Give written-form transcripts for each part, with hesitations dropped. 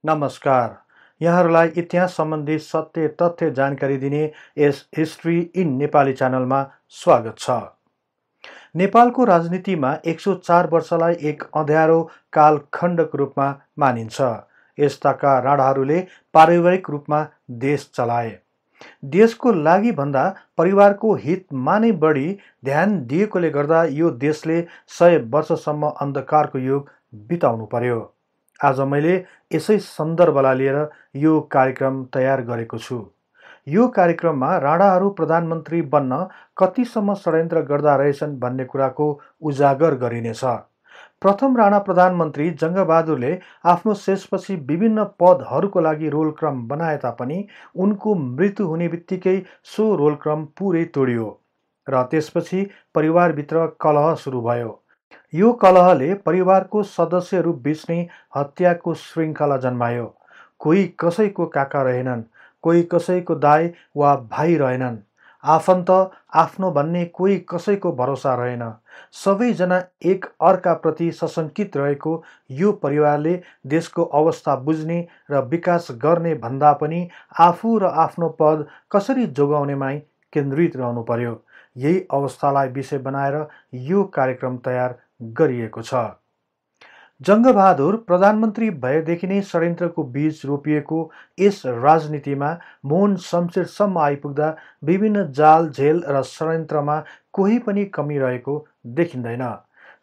नमस्कार। यहाँहरूलाई इतिहास सम्बन्धी सत्य तथ्य जानकारी दिने यस हिस्ट्री इन नेपाली च्यानलमा स्वागत छ। नेपालको राजनीतिमा 104 वर्षलाई एक अँध्यारो कालखण्डको रूपमा मानिन्छ। यस्ताका राणाहरूले पारिवारिक रूपमा देश चलाए। देशको लागि भन्दा परिवारको हितमा नै बढी ध्यान दिएकोले गर्दा यो देशले 100 वर्षसम्म अन्धकारको युग बिताउनु पर्यो। आज मैले यसै सन्दर्भलाई लिएर यो कार्यक्रम तयार गरेको छु। यो कार्यक्रममा राणाहरू प्रधानमन्त्री बन्न कतिसम्म षड्यन्त्र गर्दा रहेछन् भन्ने कुराको उजागर गरिनेछ। प्रथम राणा प्रधानमन्त्री जङ्गबहादुरले आफ्नो शेषपछि विभिन्न पदहरूको लागि रोलक्रम बनाए तापनि उनको मृत्यु हुने बित्तिकै सो रोलक्रम पुरै तोडियो र त्यसपछि परिवारभित्र कलह सुरु भयो। यो कलहले परिवारको सदस्यहरू बीच नै हत्याको श्रृङ्खला जन्मायो। कोही कसैको काका रहेनन्, कोही कसैको दाइ वा भाइ रहेनन्, आफन्त आफ्नो भन्ने कोही कसैको भरोसा रहेन। सबैजना एक अर्काप्रति सशङ्कित रहेको यो परिवारले देशको अवस्था बुझ्ने र विकास गर्ने भन्दा पनि आफू र आफ्नो पद कसरी जोगाउनेमै केन्द्रित रहनु पर्यो। यही अवस्थालाई विषय बनाएर यो कार्यक्रम तयार गरिएको छ। जङ्गबहादुर प्रधानमन्त्री भएदेखि नै षड्यन्त्रको बीज रोपिएको यस राजनीतिमा मोहन शमशेरसम्म आइपुग्दा विभिन्न जाल झेल र षड्यन्त्रमा कोही पनि कमी रहेको देखिँदैन।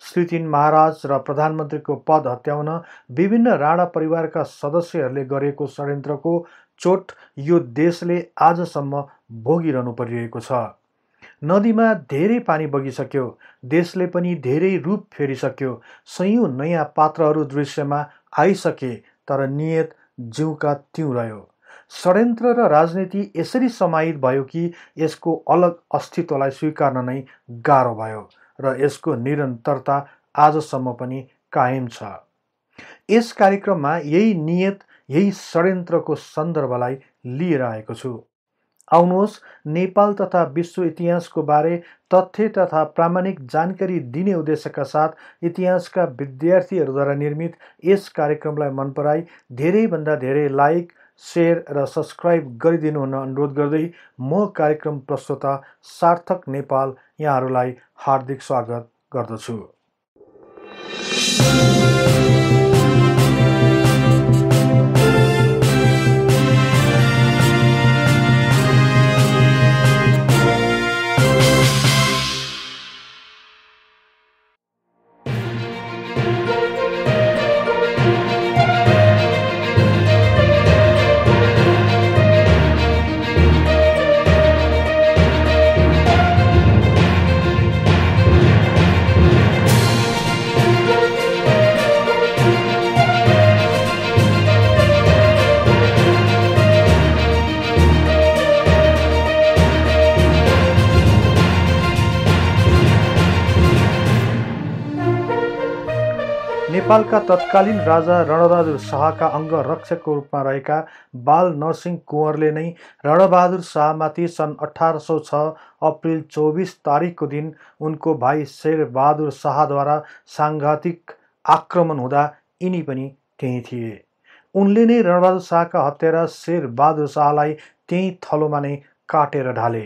श्री 3 महाराज र प्रधानमन्त्रीको पद हत्याउन विभिन्न राणा परिवारका सदस्यहरूले गरेको षड्यन्त्रको चोट यो देशले आजसम्म भोगिरहनु परिरहेको छ। नदीमा धेरै पानी बगिसक्यो, देशले पनि धेरै रूप फेरिसक्यो, सयौं नयाँ पात्रहरू दृश्यमा आइसके, तर नियत ज्यूका त्यों रह्यो। षड्यन्त्र र राजनीति यसरी समाहित भयो कि यसको अलग अस्तित्वलाई स्वीकार्न नै गाह्रो भयो र यसको निरन्तरता आजसम्म पनि कायम छ। यस कार्यक्रममा यही नियत, यही षड्यन्त्रको सन्दर्भलाई लिएर आएको छु। आउनुहोस्, नेपाल तथा विश्व इतिहासको बारे तथ्य तथा प्रामाणिक जानकारी दिने उद्देश्यका साथ इतिहासका विद्यार्थीहरूद्वारा निर्मित यस कार्यक्रमलाई मन पराई धेरैभन्दा धेरै लाइक, सेयर र सब्सक्राइब गरिदिनु हुन अनुरोध गर्दै म कार्यक्रम प्रस्तोता सार्थक नेपाल यहाँहरूलाई हार्दिक स्वागत गर्दछु। नेपालका तत्कालीन राजा रणबहादुर शाहका अङ्गरक्षकको रूपमा रहेका बाल नरसिंह कुँवरले नै रणबहादुर शाहमाथि सन् 1806 अप्रिल 24 तारिकको दिन उनको भाइ शेरबहादुर शाहद्वारा साङ्घातिक आक्रमण हुँदा यिनी पनि त्यहीँ थिए। उनले नै रणबहादुर शाहका हत्यारा शेरबहादुर शाहलाई त्यही थलोमा नै काटेर ढाले।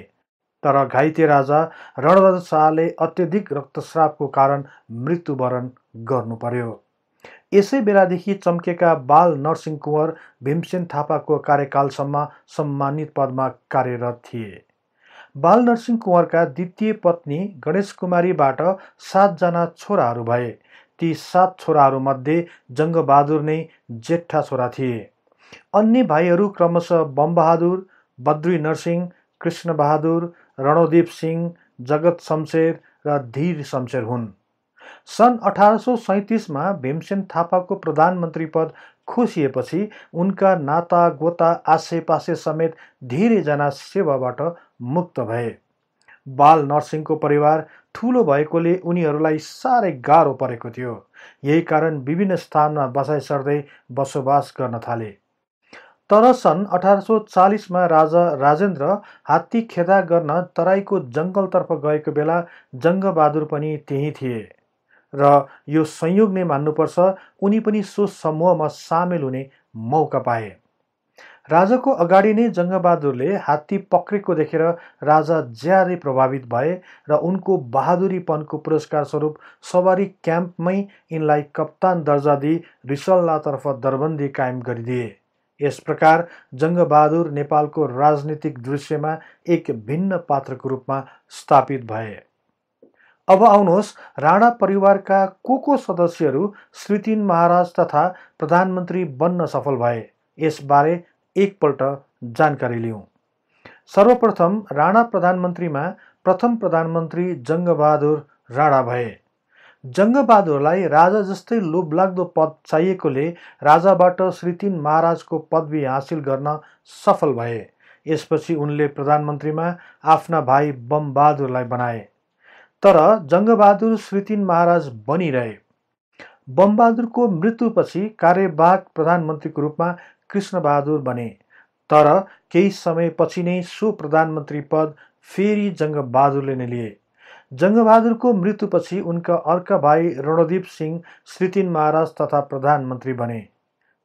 तर घाइते राजा रणबहादुर शाहले अत्यधिक रक्तस्रावको कारण मृत्युवरण गर्नु पर्यो। यसै बेलादेखि चम्केका बाल नरसिंह कुँवर भीमसेन थापाको कार्यकालसम्म सम्मानित पदमा कार्यरत थिए। बाल नरसिंह कुँवरका द्वितीय पत्नी गणेश कुमारीबाट 7 जना छोराहरू भए। ती 7 छोराहरूमध्ये जङ्गबहादुर नै जेठा छोरा थिए। अन्य भाइहरू क्रमशः बमबहादुर, बद्री नरसिंह, कृष्णबहादुर, रणोदीप सिंह, जगत शमशेर र धीर शमशेर हुन्। सन् 1837मा भीमसेन थापाको प्रधानमन्त्री पद खोसिएपछि उनका नाता गोता आसेपासे समेत धेरैजना सेवाबाट मुक्त भए। बाल नरसिंहको परिवार ठुलो भएकोले उनीहरूलाई साह्रै गाह्रो परेको थियो। यही कारण विभिन्न स्थानमा बसाइ सर्दै बसोबास गर्न थाले। तर सन् 1840मा राजा राजेन्द्र हात्ती खेदा गर्न तराईको जङ्गलतर्फ गएको बेला जङ्गबहादुर पनि त्यहीँ थिए र यो संयोग नै मान्नुपर्छ, उनी पनि सो समूहमा सामेल हुने मौका पाए। राजाको अगाडि नै जङ्गबहादुरले हात्ती पक्रेको देखेर राजा ज्यादै प्रभावित भए र उनको बहादुरीपनको पुरस्कार स्वरूप सवारी क्याम्पमै यिनलाई कप्तान दर्जा दिई रिसल्लातर्फ दरबन्दी कायम गरिदिए। यस प्रकार जङ्गबहादुर नेपालको राजनीतिक दृश्यमा एक भिन्न पात्रको रूपमा स्थापित भए। अब आउनुहोस् राणा परिवारका को सदस्यहरू श्री 3 महाराज तथा प्रधानमन्त्री बन्न सफल भए यसबारे एकपल्ट जानकारी लिउँ। सर्वप्रथम राणा प्रधानमन्त्रीमा प्रथम प्रधानमन्त्री जङ्गबहादुर राणा भए। जङ्गबहादुरलाई राजा जस्तै लोभलाग्दो पद चाहिएकोले राजाबाट श्री 3 महाराजको पदवी हासिल गर्न सफल भए। यसपछि उनले प्रधानमन्त्रीमा आफ्ना भाइ बमबहादुरलाई बनाए। तर जङ्गबहादुर श्री 3 महाराज बनिरहे। बमबहादुरको मृत्युपछि कार्यवाहक प्रधानमन्त्रीको रूपमा कृष्णबहादुर बने। तर केही समयपछि नै सो प्रधानमन्त्री पद फेरि जङ्गबहादुरले नै लिए। जङ्गबहादुरको मृत्युपछि उनका अर्का भाइ रणदीप सिंह श्री 3 महाराज तथा प्रधानमन्त्री बने।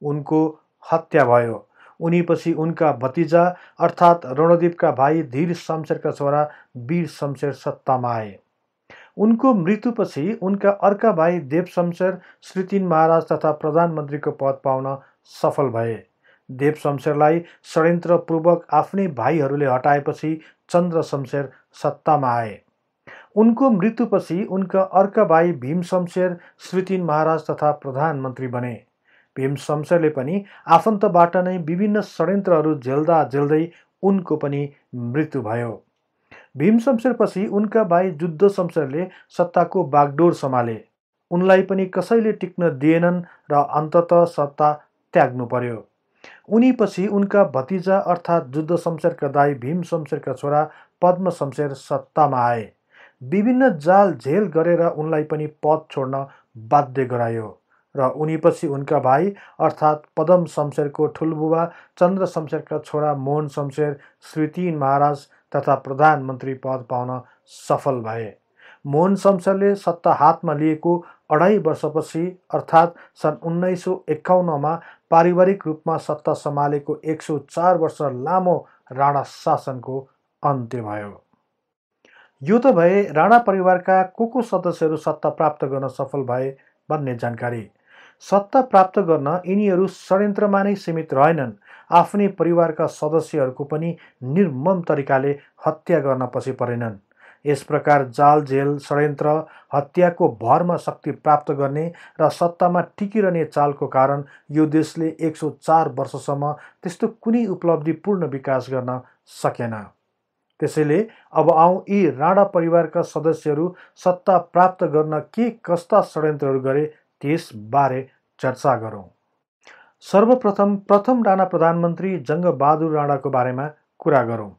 उनको हत्या भयो। उनीपछि उनका भतिजा अर्थात् रणदीपका भाइ धीर शमशेरका छोरा वीर शमशेर सत्तामा आए। उनको मृत्युपछि उनका अर्का भाइ देव शमशेर श्री 3 महाराज तथा प्रधानमन्त्रीको पद पाउन सफल भए। देव शमशेरलाई षड्यन्त्रपूर्वक आफ्नै भाइहरूले हटाएपछि चन्द्र शमशेर सत्तामा आए। उनको मृत्युपछि उनका अर्का भाइ भीम शमशेर श्री 3 महाराज तथा प्रधानमन्त्री बने। भीम शमशेरले पनि आफन्तबाट नै विभिन्न षड्यन्त्रहरू झेल्दा झेल्दै उनको पनि मृत्यु भयो। भीम शमशेरपछि उनका भाइ जुद्ध शमशेरले सत्ताको बागडोर सम्हाले। उनलाई पनि कसैले टिक्न दिएनन् र अन्ततः सत्ता त्याग्नु पर्यो। उनीपछि उनका भतिजा अर्थात् जुद्ध शमशेरका दाइ भीम शमशेरका छोरा पद्म शमशेर सत्तामा आए। विभिन्न जाल झेल गरेर उनलाई पनि पद छोड्न बाध्य गरायो र उनीपछि उनका भाइ अर्थात् पदम शमशेरको ठुलबुबा चन्द्र शमशेरका छोरा मोहन शमशेर श्री 3 महाराज तथा प्रधानमन्त्री पद पाउन सफल भए। मोहन शमशेरले सत्ता हातमा लिएको 2.5 वर्षपछि अर्थात् सन् 1951मा पारिवारिक रूपमा सत्ता सम्हालेको 104 वर्ष लामो राणा शासनको अन्त्य भयो। यो त भए राणा परिवारका को सदस्यहरू सत्ता प्राप्त गर्न सफल भए भन्ने जानकारी। सत्ता प्राप्त गर्न यिनीहरू षड्यन्त्रमा नै सीमित रहेनन्। आफ्नै परिवारका सदस्यहरूको पनि निर्मम तरिकाले हत्या गर्न पछि परेनन्। यस प्रकार जाल झेल षड्यन्त्र हत्याको भरमा शक्ति प्राप्त गर्ने र सत्तामा टिकिरहने चालको कारण यो देशले 104 वर्षसम्म त्यस्तो कुनै उपलब्धिपूर्ण विकास गर्न सकेन। त्यसैले अब आउँ यी राणा परिवारका सदस्यहरू सत्ता प्राप्त गर्न के कस्ता षड्यन्त्रहरू गरे त्यसबारे चर्चा गरौँ। सर्वप्रथम प्रथम राणा प्रधानमन्त्री जङ्गबहादुर राणाको बारेमा कुरा गरौँ।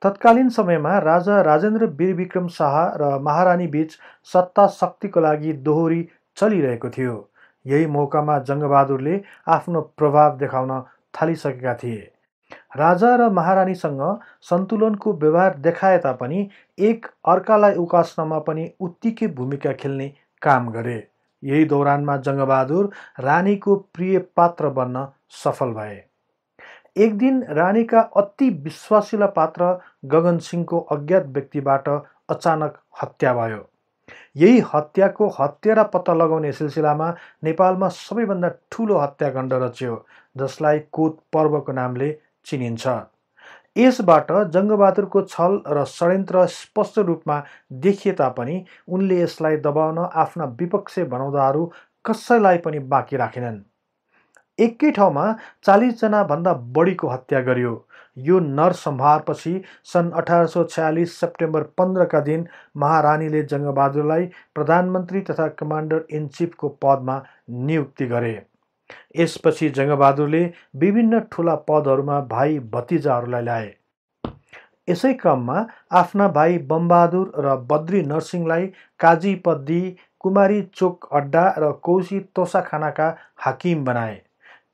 तत्कालीन समयमा राजा राजेन्द्र वीरविक्रम शाह र महारानी बीच सत्ता शक्तिको लागि दोहोरी चलिरहेको थियो। यही मौकामा जङ्गबहादुरले आफ्नो प्रभाव देखाउन थालिसकेका थिए। राजा र महारानीसँग सन्तुलनको व्यवहार देखाए तापनि एक अर्कालाई उकास्नमा पनि उत्तिकै भूमिका खेल्ने काम गरे। यही दौरानमा जङ्गबहादुर रानीको प्रिय पात्र बन्न सफल भए। एक दिन रानीका अति विश्वासिला पात्र गगन सिंहको अज्ञात व्यक्तिबाट अचानक हत्या भयो। यही हत्याको हत्यारा पत्ता लगाउने सिलसिलामा नेपालमा सबैभन्दा ठुलो हत्याकाण्ड रच्यो जसलाई कोत पर्वको नामले चिनिन्छ। यसबाट जङ्गबहादुरको छल र षड्यन्त्र स्पष्ट रूपमा देखिए तापनि उनले यसलाई दबाउन आफ्ना विपक्षी बनाउँदाहरू कसैलाई पनि बाँकी राखेनन्। एकै ठाउँमा 40 जना भन्दा बढीको हत्या गरियो। यो नरसंहारपछि सन् 1846 सेप्टेम्बर 15 का दिन महारानीले जङ्गबहादुरलाई प्रधानमन्त्री तथा कमान्डर इन चिफको पदमा नियुक्ति गरे। यसपछि जङ्गबहादुरले विभिन्न ठुला पदहरूमा भाइ भतिजाहरूलाई ल्याए। यसै क्रममा आफ्ना भाइ बमबहादुर र बद्री नरसिंहलाई काजी पद दिई कुमारी चोक अड्डा र कौशी तोसाखानाका हाकिम बनाए।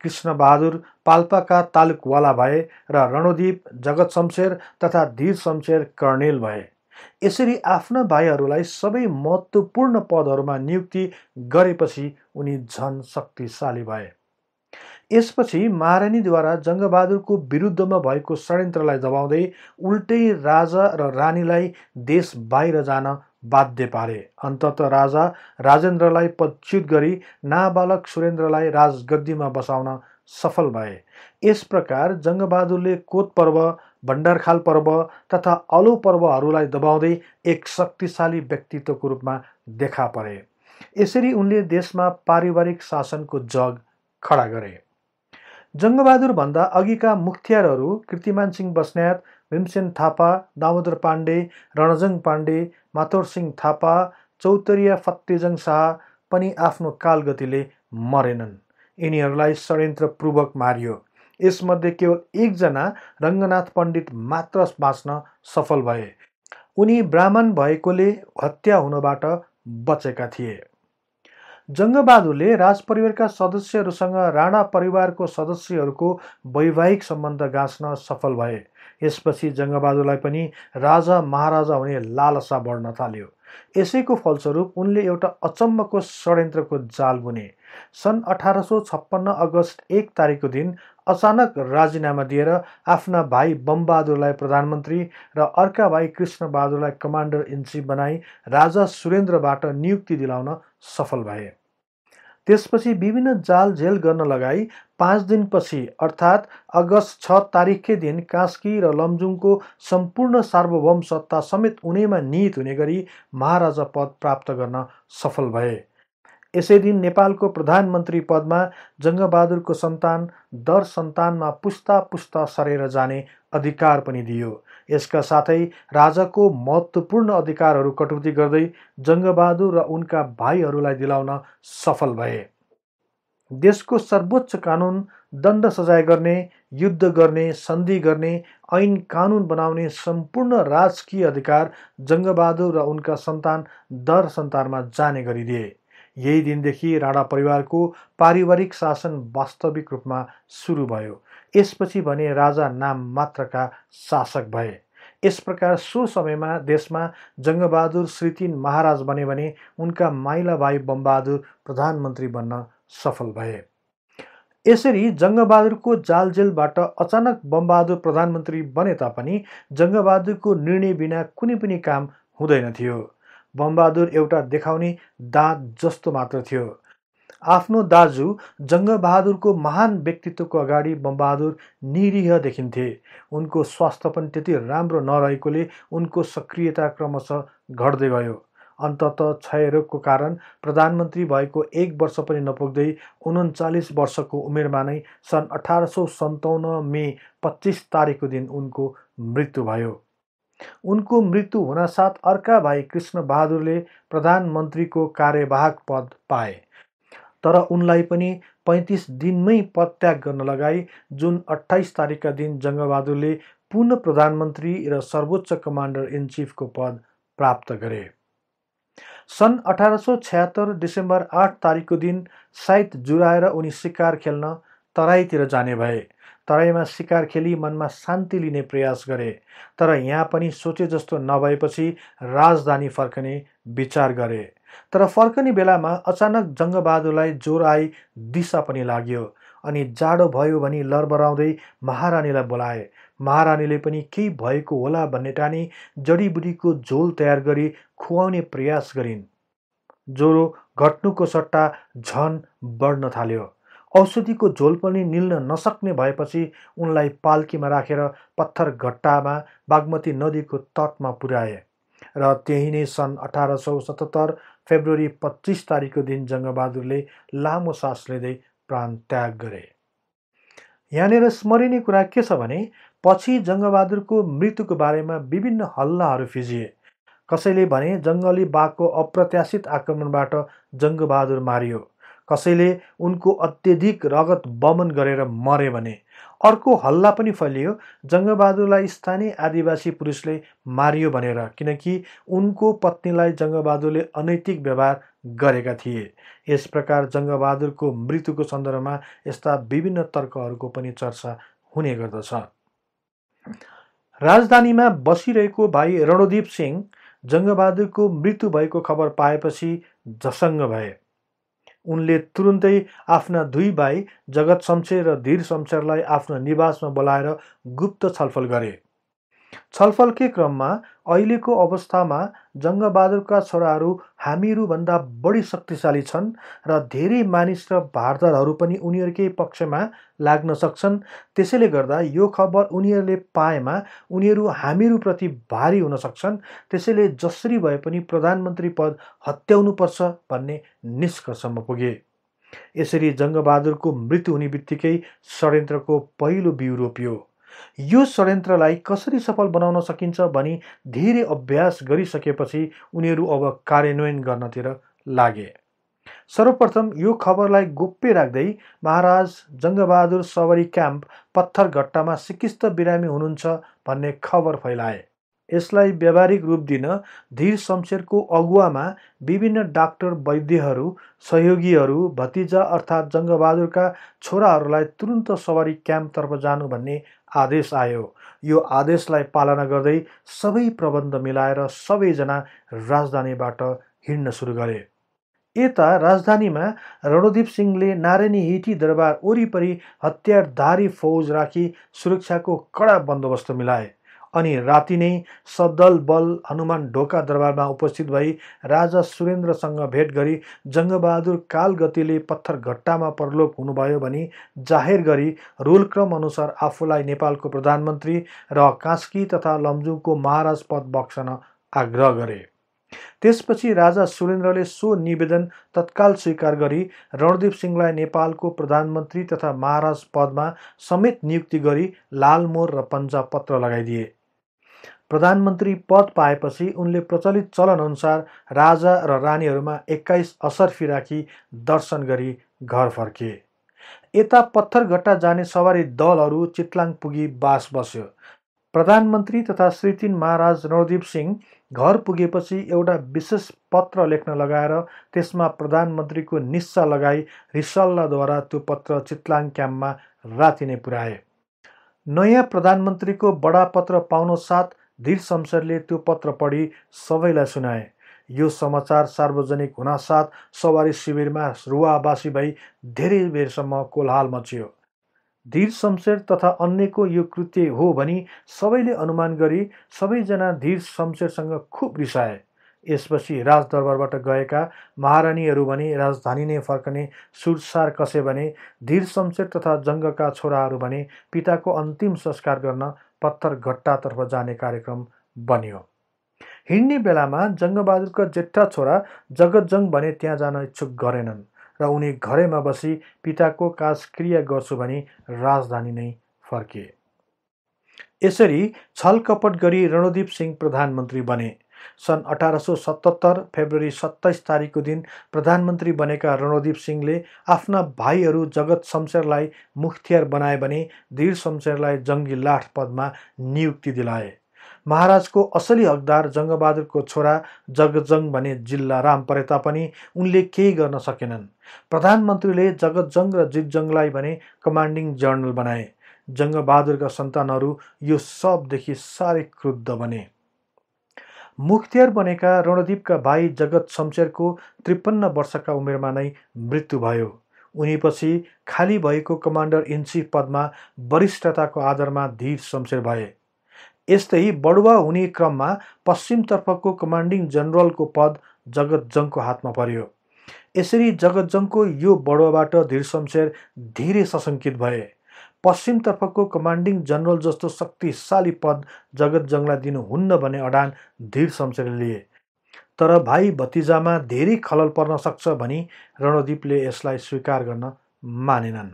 कृष्णबहादुर पाल्पाका तालुकवाला भए र रणदीप जगत शमशेर तथा धीर शमशेर कर्णेल भए। यसरी आफ्ना भाइहरूलाई सबै महत्त्वपूर्ण पदहरूमा नियुक्ति गरेपछि उनी झन शक्तिशाली भए। यसपछि महारानीद्वारा जङ्गबहादुरको विरुद्धमा भएको षड्यन्त्रलाई दबाउँदै उल्टै राजा र रानीलाई देश बाहिर जान बाध्य पारे। अन्ततः राजा राजेन्द्रलाई पदच्युत गरी नाबालक सुरेन्द्रलाई राजगद्दीमा बसाउन सफल भए। यस प्रकार जङ्गबहादुरले कोत पर्व, भण्डारखाल पर्व तथा अलो पर्वहरूलाई दबाउँदै एक शक्तिशाली व्यक्तित्वको रूपमा देखा परे। यसरी उनले देशमा पारिवारिक शासनको जग खडा गरे। जङ्गबहादुर भन्दा अघिका मुख्तियारहरू कीर्तिमान सिंह बस्नेत, भीमसेन थापा, दामोदर पाण्डे, रणजङ पाण्डे, मातोरसिंह थापा, चौतरिया फत्तेजङ शाह पनि आफ्नो कालगतिले मरेनन्। यिनीहरूलाई षड्यन्त्रपूर्वक मारियो। यसमध्ये केवल एकजना रङ्गनाथ पण्डित मात्र बाँच्न सफल भए। उनी ब्राह्मण भएकोले हत्या हुनबाट बचेका थिए। जङ्गबहादुरले राजपरिवारका सदस्यहरूसँग राणा परिवारको सदस्यहरूको वैवाहिक सम्बन्ध गाँच्न सफल भए। यसपछि जङ्गबहादुरलाई पनि राजा महाराजा हुने लालसा बढ्न थाल्यो। यसैको फलस्वरूप उनले एउटा अचम्मको षड्यन्त्रको जाल बुने। सन् 1856 अगस्त 1 तारिकको दिन अचानक राजीनामा दिएर आफ्ना भाइ बमबहादुरलाई प्रधानमन्त्री र अर्का भाइ कृष्णबहादुरलाई कमान्डर इन चिफ बनाई राजा सुरेन्द्रबाट नियुक्ति दिलाउन सफल भए। त्यसपछि विभिन्न जाल झेल गर्न लगाई 5 दिनपछि अर्थात् अगस्त 6 तारिककै दिन कास्की र लमजुङको सम्पूर्ण सार्वभौम सत्ता समेत उनैमा निहित हुने गरी महाराजा पद प्राप्त गर्न सफल भए। यसै दिन नेपालको प्रधानमन्त्री पदमा जङ्गबहादुरको सन्तान दर सन्तानमा पुस्ता पुस्ता सरेर जाने अधिकार पनि दियो। यसका साथै राजाको महत्त्वपूर्ण अधिकारहरू कटौती गर्दै जङ्गबहादुर र उनका भाइहरूलाई दिलाउन सफल भए। देशको सर्वोच्च कानुन, दण्ड सजाय गर्ने, युद्ध गर्ने, सन्धि गर्ने, ऐन कानुन बनाउने सम्पूर्ण राजकीय अधिकार जङ्गबहादुर र उनका सन्तान दर सन्तानमा जाने गरिदिए। यही दिनदेखि राणा परिवारको पारिवारिक शासन वास्तविक रूपमा सुरु भयो। यसपछि भने राजा नाम मात्रका शासक भए। यस प्रकार सो समयमा देशमा जङ्गबहादुर श्री 3 महाराज बने भने उनका माइला भाइ बमबहादुर प्रधानमन्त्री बन्न सफल भए। यसरी जङ्गबहादुरको जालजेलबाट अचानक बमबहादुर प्रधानमन्त्री बने तापनि जङ्गबहादुरको निर्णय बिना कुनै पनि काम हुँदैन थियो। बमबहादुर एउटा देखाउने दाँत जस्तो मात्र थियो। आफ्नो दाजु जङ्गबहादुरको महान व्यक्तित्वको अगाडि बमबहादुर निरीह देखिन्थे। उनको स्वास्थ्य पनि त्यति राम्रो नरहेकोले उनको सक्रियता क्रमशः घट्दै गयो। अन्ततः क्षयरोगको कारण प्रधानमन्त्री भएको 1 वर्ष पनि नपुग्दै 39 वर्षको उमेरमा नै सन् 1857 मे 25 तारिकको दिन उनको मृत्यु भयो। उनको मृत्यु हुनासाथ अर्का भाइ कृष्णबहादुरले प्रधानमन्त्रीको कार्यवाहक पद पाए। तर उनलाई पनि 35 दिनमै पदत्याग गर्न लगाई जुन 28 तारिकका दिन जङ्गबहादुरले पुनः प्रधानमन्त्री र सर्वोच्च कमान्डर इन चिफको पद प्राप्त गरे। सन् 1876 डिसेम्बर 8 तारिकको दिन साइत जुराएर उनी शिकार खेल्न तराईतिर जाने भए। तराईमा शिकार खेली मनमा शान्ति लिने प्रयास गरे। तर यहाँ पनि सोचे जस्तो नभएपछि राजधानी फर्कने विचार गरे। तर फर्कने बेलामा अचानक जङ्गबहादुरलाई ज्वरो आई दिशा पनि लाग्यो अनि जाडो भयो भनी लरबराउँदै महारानीलाई बोलाए। महारानीले पनि केही भएको होला भन्ने ठानी जडीबुटीको झोल तयार गरी खुवाउने प्रयास गरिन्। ज्वरो घट्नुको सट्टा झन बढ्न थाल्यो। औषधिको झोल पनि निल्न नसक्ने भएपछि उनलाई पाल्कीमा राखेर पत्थरघट्टामा बागमती नदीको तटमा पुर्याए र त्यही नै सन् 1877 फेब्रुअरी 25 तारिकको दिन जङ्गबहादुरले लामो सास लिँदै प्राण त्याग गरे। यहाँनिर स्मरणीय कुरा के छ भने पछि जङ्गबहादुरको मृत्युको बारेमा विभिन्न हल्लाहरू फिजिए। कसैले भने जङ्गली बाघको अप्रत्याशित आक्रमणबाट जङ्गबहादुर मारियो, कसैले उनको अत्यधिक रगत बमन गरेर मरे भने। अर्को हल्ला पनि फैलियो जङ्गबहादुरलाई स्थानीय आदिवासी पुरुषले मारियो भनेर, किनकि उनको पत्नीलाई जङ्गबहादुरले अनैतिक व्यवहार गरेका थिए। यस प्रकार जङ्गबहादुरको मृत्युको सन्दर्भमा यस्ता विभिन्न तर्कहरूको पनि चर्चा हुने गर्दछ। राजधानीमा बसिरहेको भाइ रणदीप सिंह जङ्गबहादुरको मृत्यु भएको खबर पाएपछि झसङ्ग भए। उनले तुरुन्तै आफ्ना दुई भाइ जगत शमशेर र धीर शमशेरलाई आफ्नो निवासमा बोलाएर गुप्त छलफल गरे। छलफलकै क्रममा अहिलेको अवस्थामा जङ्गबहादुरका छोराहरू हामीहरूभन्दा बढी शक्तिशाली छन् र धेरै मानिस र भारदारहरू पनि उनीहरूकै पक्षमा लाग्न सक्छन्। त्यसैले गर्दा यो खबर उनीहरूले पाएमा उनीहरू हामीहरूप्रति भारी हुन सक्छन्। त्यसैले जसरी भए पनि प्रधानमन्त्री पद हत्याउनुपर्छ भन्ने निष्कर्षमा पुगे। यसरी जङ्गबहादुरको मृत्यु हुने बित्तिकै षड्यन्त्रको पहिलो बिउ रोपियो। यो षड्यन्त्रलाई कसरी सफल बनाउन सकिन्छ भनी धेरै अभ्यास गरिसकेपछि उनीहरू अब कार्यान्वयन गर्नतिर लागे। सर्वप्रथम यो खबरलाई गोप्य राख्दै महाराज जङ्गबहादुर सवारी क्याम्प पत्थरघट्टामा सिकिस्त बिरामी हुनुहुन्छ भन्ने खबर फैलाए। यसलाई व्यावहारिक रूप दिन धीर शमशेरको अगुवामा विभिन्न डाक्टर, वैद्यहरू, सहयोगीहरू, भतिजा अर्थात् जङ्गबहादुरका छोराहरूलाई तुरुन्त सवारी क्याम्पतर्फ जानु भन्ने आदेश आयो। यो आदेशलाई पालना गर्दै सबै प्रबन्ध मिलाएर सबैजना राजधानीबाट हिँड्न सुरु गरे। यता राजधानीमा रणदीप सिंहले नारायणी हिटी दरबार वरिपरि हतियारधारी फौज राखी सुरक्षाको कडा बन्दोबस्त मिलाए। अनि राति नै सदल बल हनुमान ढोका दरबारमा उपस्थित भई राजा सुरेन्द्रसँग भेट गरी जङ्गबहादुर कालगतिले पत्थरघट्टामा परलोक हुनुभयो भनी जाहेर गरी रोलक्रम अनुसार आफूलाई नेपालको प्रधानमन्त्री र कास्की तथा लमजुङको महाराज पद बक्सन आग्रह गरे। त्यसपछि राजा सुरेन्द्रले सो निवेदन तत्काल स्वीकार गरी रणदीप सिंहलाई नेपालको प्रधानमन्त्री तथा महाराज पदमा समेत नियुक्ति गरी लालमोहर र पन्जा पत्र लगाइदिए। प्रधानमन्त्री पद पाएपछि उनले प्रचलित चलन अनुसार राजा र रानीहरूमा 21 असर्फी राखी दर्शन गरी घर फर्के। यता पत्थरघट्टा जाने सवारी दलहरू चितलाङ पुगी बास बस्यो। प्रधानमन्त्री तथा श्री 3 महाराज रणदीप सिंह घर पुगेपछि एउटा विशेष पत्र लेख्न लगाएर त्यसमा प्रधानमन्त्रीको निस्सा लगाई रिसल्लाद्वारा त्यो पत्र चितलाङ क्याम्पमा राति नै पुर्याए। नयाँ प्रधानमन्त्रीको बडापत्र पाउन साथ धीर शमशेरले त्यो पत्र पढी सबैलाई सुनाए। यो समाचार सार्वजनिक हुनासाथ सवारी शिविरमा रुवाबासी भई धेरै बेरसम्म कोलाहल मचियो। धीर शमशेर तथा अन्यको यो कृत्य हो भनी सबैले अनुमान गरी सबैजना धीर शमशेरसँग खुब रिसाए। यसपछि राजदरबारबाट गएका महारानीहरू भने राजधानी नै फर्कने सुरसार कसे भने धीर शमशेर तथा जङ्गका छोराहरू भने पिताको अन्तिम संस्कार गर्न पत्थरघट्टातर्फ जाने कार्यक्रम बन्यो। हिँड्ने बेलामा जङ्गबहादुरका जेठा छोरा जगतजङ भने त्यहाँ जान इच्छुक गरेनन् र उनी घरैमा बसी पिताको काजक्रिया गर्छु भनी राजधानी नै फर्के। यसरी छलकपट गरी रणदीप सिंह प्रधानमन्त्री बने। सन् 1877 फेब्रुअरी 27 तारिकको दिन प्रधानमन्त्री बनेका रणदीप सिंहले आफ्ना भाइहरू जगत शमशेरलाई मुख्तियार बनाए भने धीर शमशेरलाई जङ्गी लाठ पदमा नियुक्ति दिलाए। महाराजको असली हकदार जङ्गबहादुरको छोरा जगतजङ भने जिल्ला राम परे तापनि उनले केही गर्न सकेनन्। प्रधानमन्त्रीले जगतजङ र जितजङलाई भने कमान्डिङ जनरल बनाए। जङ्गबहादुरका सन्तानहरू यो सबदेखि साह्रै क्रुद्ध बने। मुख्तियार बनेका रणदीपका भाइ जगत शमशेरको 53 वर्षका उमेरमा नै मृत्यु भयो। उनीपछि खाली भएको कमान्डर इन चिफ पदमा वरिष्ठताको आधारमा धीर शमशेर भए। यस्तै बढुवा हुने क्रममा पश्चिमतर्फको कमान्डिङ जनरलको पद जगतजङको हातमा पर्यो। यसरी जगतजङको यो बढुवाबाट धीर शमशेर धेरै सशङ्कित भए। पश्चिमतर्फको कमान्डिङ जनरल जस्तो शक्तिशाली पद जगतजङलाई दिनुहुन्न भन्ने अडान धीर शमशेरले लिए। तर भाइ भतिजामा धेरै खलल पर्न सक्छ भनी रणदीपले यसलाई स्वीकार गर्न मानेनन्।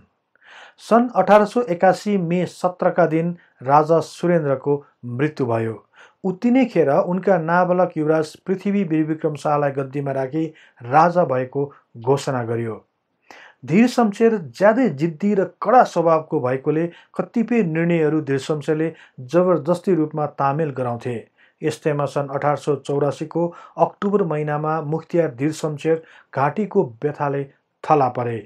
सन् 1881 मे 17 का दिन राजा सुरेन्द्रको मृत्यु भयो। उति नै खेर उनका नाबालक युवराज पृथ्वी वीरविक्रम शाहलाई गद्दीमा राखी राजा भएको घोषणा गरियो। धीर शमशेर ज्यादै जिद्दी र कडा स्वभावको भएकोले कतिपय निर्णयहरू धीर शमशेरले जबरजस्ती रूपमा तामेल गराउँथे। यस्तैमा सन् 1884 को अक्टोबर महिनामा मुख्तियार धीर शमशेर घाँटीको व्यथाले थला परे।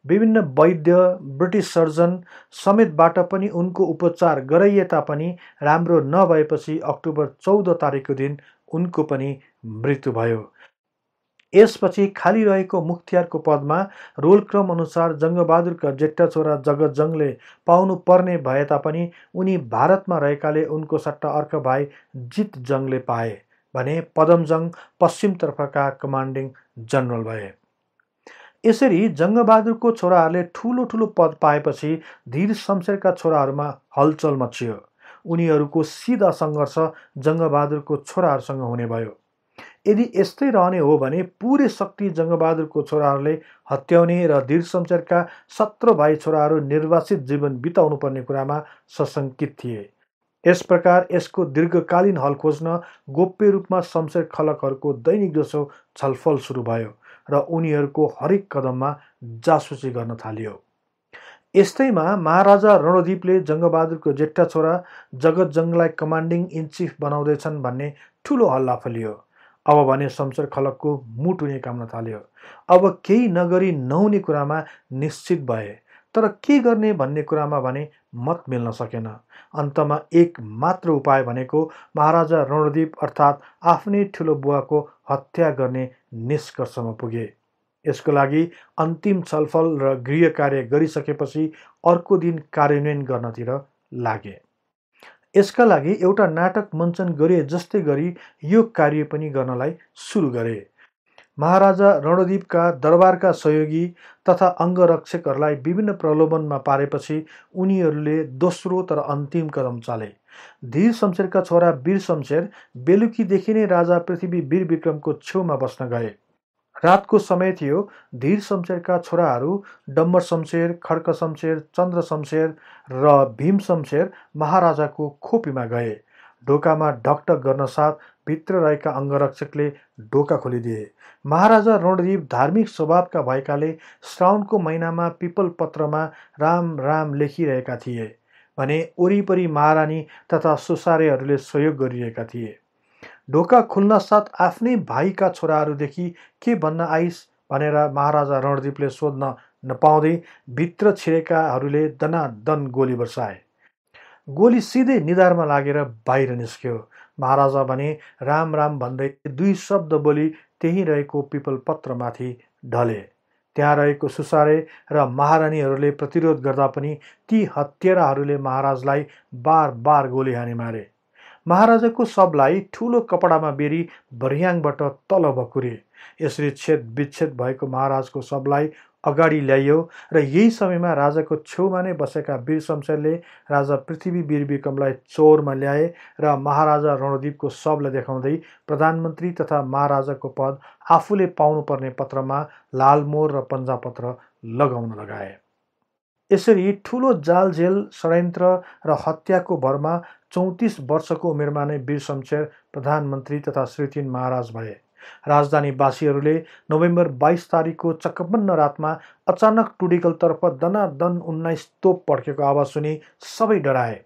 विभिन्न वैद्य, ब्रिटिस सर्जन समेतबाट पनि उनको उपचार गराइए तापनि राम्रो नभएपछि अक्टोबर 14 तारिकको दिन उनको पनि मृत्यु भयो। यसपछि खाली रहेको मुख्तियारको पदमा रोलक्रम अनुसार जङ्गबहादुरका जेठा छोरा जगतजङले पाउनु पर्ने भए तापनि उनी भारतमा रहेकाले उनको सट्टा अर्का भाइ जितजङले पाए भने पदमजङ पश्चिमतर्फका कमान्डिङ जनरल भए। यसरी जङ्गबहादुरको छोराहरूले ठुलो ठुलो पद पाएपछि धीर शमशेरका छोराहरूमा हलचल मचियो। उनीहरूको सिधा सङ्घर्ष जङ्गबहादुरको छोराहरूसँग हुने भयो। यदि यस्तै रहने हो भने पुरै शक्ति जङ्गबहादुरको छोराहरूले हत्याउने र धीर शमशेरका 17 भाइ छोराहरू निर्वासित जीवन बिताउनु पर्ने कुरामा सशङ्कित थिए। यस प्रकार यसको दीर्घकालीन हल खोज्न गोप्य रूपमा शमशेर खलकहरूको दैनिक जसो छलफल सुरु भयो र उनीहरूको हरेक कदममा जासुसी गर्न थालियो। यस्तैमा महाराजा रणदीपले जङ्गबहादुरको जेठा छोरा जगतजङलाई कमान्डिङ इन चिफ बनाउँदैछन् भन्ने ठुलो हल्ला फैलियो। अब भने शमशेर खलकको मुटु निकाम्न थाल्यो। अब केही नगरी नहुने कुरामा निश्चित भए, तर के गर्ने भन्ने कुरामा भने मत मिल्न सकेन। अन्तमा एक मात्र उपाय भनेको महाराजा रणदीप अर्थात् आफ्नै ठुलो बुवाको हत्या गर्ने निष्कर्षमा पुगे। यसको लागि अन्तिम छलफल र गृह कार्य गरिसकेपछि अर्को दिन कार्यान्वयन गर्नतिर लागे। यसका लागि एउटा नाटक मञ्चन गरे जस्तै गरी यो कार्य पनि गर्नलाई सुरु गरे। महाराजा रणदीपका दरबारका सहयोगी तथा अङ्गरक्षकहरूलाई विभिन्न प्रलोभनमा पारेपछि उनीहरूले दोस्रो तर अन्तिम कदम चाले। धीर शमशेरका छोरा वीर शमशेर बेलुकीदेखि नै राजा पृथ्वी वीर विक्रमको छेउमा बस्न गए। रातको समय थियो। धीर शमशेरका छोराहरू डम्बर शमशेर, खड्क शमशेर, चन्द्र शमशेर र भीम शमशेर महाराजाको खोपीमा गए। ढोकामा ढकढक गर्न साथ भित्र रहेका अङ्गरक्षकले ढोका खोलिदिए। महाराजा रणदीप धार्मिक स्वभावका भएकाले श्रावणको महिनामा पिपल पत्रमा राम राम लेखिरहेका थिए भने वरिपरि महारानी तथा सुसारेहरूले सहयोग गरिरहेका थिए। ढोका खुल्न साथ आफ्नै भाइका छोराहरूदेखि के भन्न आइस भनेर महाराजा रणदीपले सोध्न नपाउँदै भित्र छिरेकाहरूले दनादन गोली बर्साए। गोली सिधै निधारमा लागेर बाहिर निस्क्यो। महाराजा भने राम राम भन्दै 2 शब्द बोली त्यही रहेको पिपल पत्रमाथि ढले। त्यहाँ रहेको सुसारे र महारानीहरूले प्रतिरोध गर्दा पनि ती हत्याराहरूले महाराजलाई बार बार गोली हानी मारे। महाराजाको शवलाई ठुलो कपडामा बेरी बर्ह्याङबाट तल भकुरे। यसरी छेद विच्छेद भएको महाराजको शवलाई अगाडि ल्याइयो र यही समयमा राजाको छेउमा नै बसेका वीर शमशेरले राजा पृथ्वी वीर विक्रमलाई चौरमा ल्याए र महाराजा रणदीपको शवलाई देखाउँदै प्रधानमन्त्री तथा महाराजाको पद आफूले पाउनुपर्ने पत्रमा लालमोहर र पन्जापत्र लगाउन लगाए। यसरी ठुलो जालझेल षड्यन्त्र र हत्याको भरमा 34 वर्षको उमेरमा नै वीर शमशेर प्रधानमन्त्री तथा श्रीतिन महाराज भए। राजधानीवासीहरूले नोभेम्बर 22 तारिकको चकबन्न रातमा अचानक टुडिकलतर्फ दनादन 19 तोप पड्केको आवाज सुनि सबै डराए।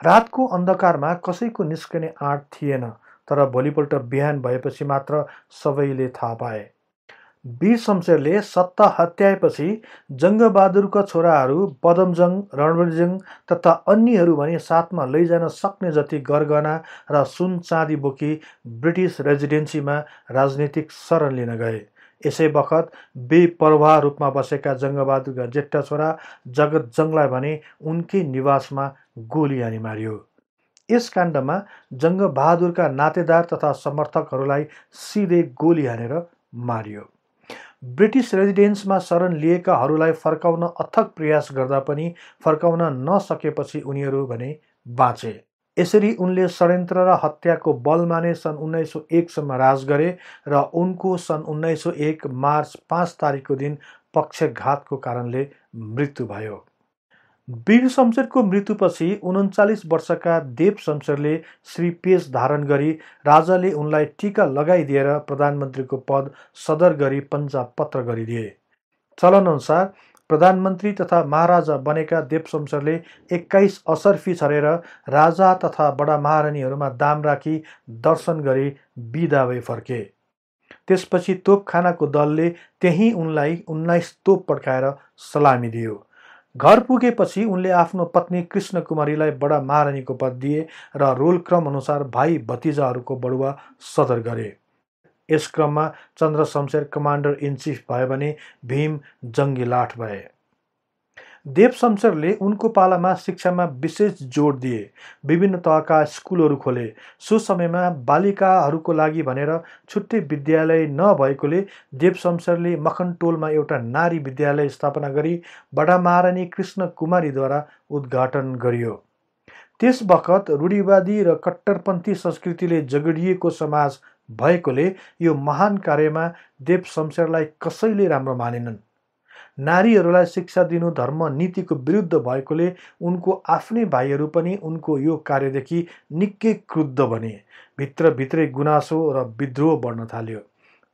रातको अन्धकारमा कसैको निस्कने आँट थिएन, तर भोलिपल्ट बिहान भएपछि मात्र सबैले थाहा पाए। वीर शमशेरले सत्ता हत्याएपछि जङ्गबहादुरका छोराहरू पदमजङ, रणवीरजङ तथा अन्यहरू भने साथमा लैजान सक्ने जति गरगहना र सुन चाँदी बोकी ब्रिटिस रेजिडेन्सीमा राजनीतिक शरण लिन गए। यसै बखत बेपरवाह रूपमा बसेका जङ्गबहादुरका जेठा छोरा जगतजङलाई भने उनकै निवासमा गोली हानी मारियो। यस काण्डमा जङ्गबहादुरका नातेदार तथा समर्थकहरूलाई सिधै गोली हानेर मारियो। ब्रिटिस रेजिडेन्समा शरण लिएकाहरूलाई फर्काउन अथक प्रयास गर्दा पनि फर्काउन नसकेपछि उनीहरू भने बाँचे। यसरी उनले षड्यन्त्र र हत्याको बलमा नै सन् 1901 सम्म राज गरे र उनको सन् 1901 मार्च 5 तारिकको दिन पक्षघातको कारणले मृत्यु भयो। वीर शमशेरको मृत्युपछि 39 वर्षका देव शमशेरले श्रीपेश धारण गरी राजाले उनलाई टीका लगाइदिएर प्रधानमन्त्रीको पद सदर गरी पन्जाब पत्र गरिदिए। चलनअनुसार प्रधानमन्त्री तथा महाराजा बनेका देव शमशेरले 21 असर्फी छरेर राजा तथा बडा महारानीहरूमा दाम राखी दर्शन गरी बिदा भई फर्के। त्यसपछि तोपखानाको दलले त्यहीँ उनलाई 19 तोप पड्काएर सलामी दियो। घर पुगेपछि उनले आफ्नो पत्नी कृष्णकुमारीलाई बडा महारानीको पद दिए र रोलक्रम अनुसार भाइ भतिजाहरूको बढुवा सदर गरे। यस क्रममा चन्द्र शमशेर कमान्डर इन चिफ भए भने भीम जङ्गी लाठ भए। देव शमशेरले उनको पालामा शिक्षामा विशेष जोड दिए। विभिन्न तहका स्कुलहरू खोले। सो समयमा बालिकाहरूको लागि भनेर छुट्टै विद्यालय नभएकोले देव शमशेरले मखनटोलमा एउटा नारी विद्यालय स्थापना गरी बडा महारानी कृष्ण कुमारीद्वारा उद्घाटन गरियो। त्यस बखत रूढिवादी र कट्टरपन्थी संस्कृतिले जगडिएको समाज भएकोले यो महान कार्यमा देव शमशेरलाई कसैले राम्रो मानेनन्। नारीहरूलाई शिक्षा दिनु धर्म नीतिको विरुद्ध भएकोले उनको आफ्नै भाइहरू पनि उनको यो कार्यदेखि निकै क्रुद्ध बने। भित्रभित्रै गुनासो र विद्रोह बढ्न थाल्यो।